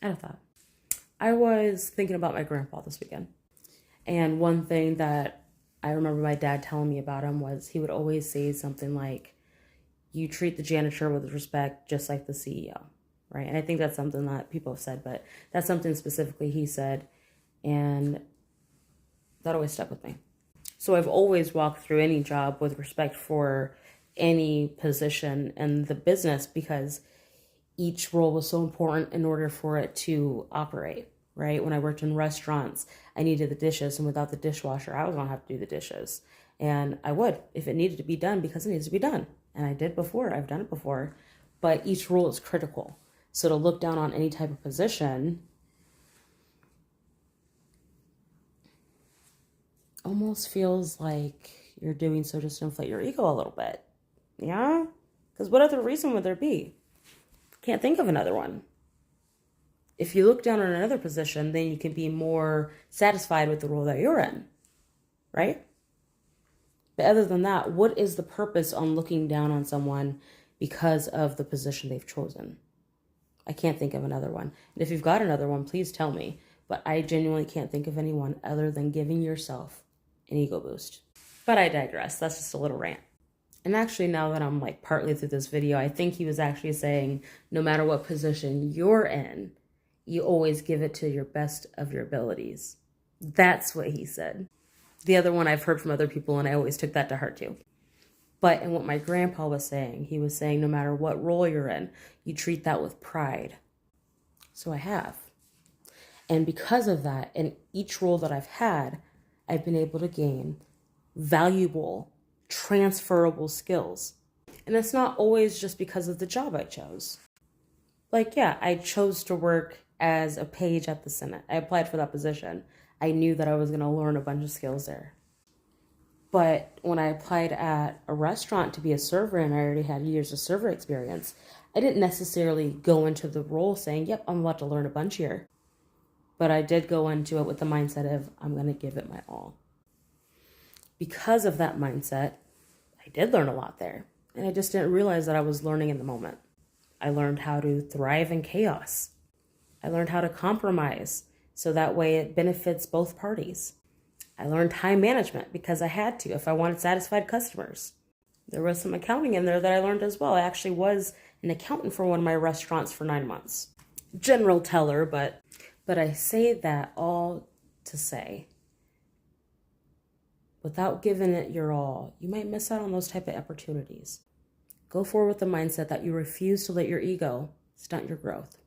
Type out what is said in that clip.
I had a thought. I was thinking about my grandpa this weekend. And one thing that I remember my dad telling me about him was he would always say something like, you treat the janitor with respect just like the CEO, right? And I think that's something that people have said, but that's something specifically he said. And that always stuck with me. So I've always walked through any job with respect for any position in the business because each role was so important in order for it to operate, right? When I worked in restaurants, I needed the dishes, and without the dishwasher, I was gonna have to do the dishes. And I would, if it needed to be done, because it needs to be done. And I did before, I've done it before, but each role is critical. So to look down on any type of position almost feels like you're doing so just to inflate your ego a little bit. Yeah? Because what other reason would there be? Can't think of another one. If you look down on another position, then you can be more satisfied with the role that you're in, right? But other than that, what is the purpose on looking down on someone because of the position they've chosen? I can't think of another one. And if you've got another one, please tell me. But I genuinely can't think of anyone other than giving yourself an ego boost. But I digress. That's just a little rant. And actually, now that I'm like partly through this video, I think he was actually saying no matter what position you're in, you always give it to your best of your abilities. That's what he said. The other one I've heard from other people, and I always took that to heart too. But in what my grandpa was saying, he was saying no matter what role you're in, you treat that with pride. So I have. And because of that, in each role that I've had, I've been able to gain valuable, transferable skills. And it's not always just because of the job I chose. Like, yeah, I chose to work as a page at the Senate. I applied for that position. I knew that I was going to learn a bunch of skills there. But when I applied at a restaurant to be a server and I already had years of server experience, I didn't necessarily go into the role saying, yep, I'm about to learn a bunch here. But I did go into it with the mindset of, I'm going to give it my all. Because of that mindset, I did learn a lot there. And I just didn't realize that I was learning in the moment. I learned how to thrive in chaos. I learned how to compromise so that way it benefits both parties. I learned time management because I had to if I wanted satisfied customers. There was some accounting in there that I learned as well. I actually was an accountant for one of my restaurants for 9 months. General teller, but I say that all to say, without giving it your all, you might miss out on those type of opportunities. Go forward with the mindset that you refuse to let your ego stunt your growth.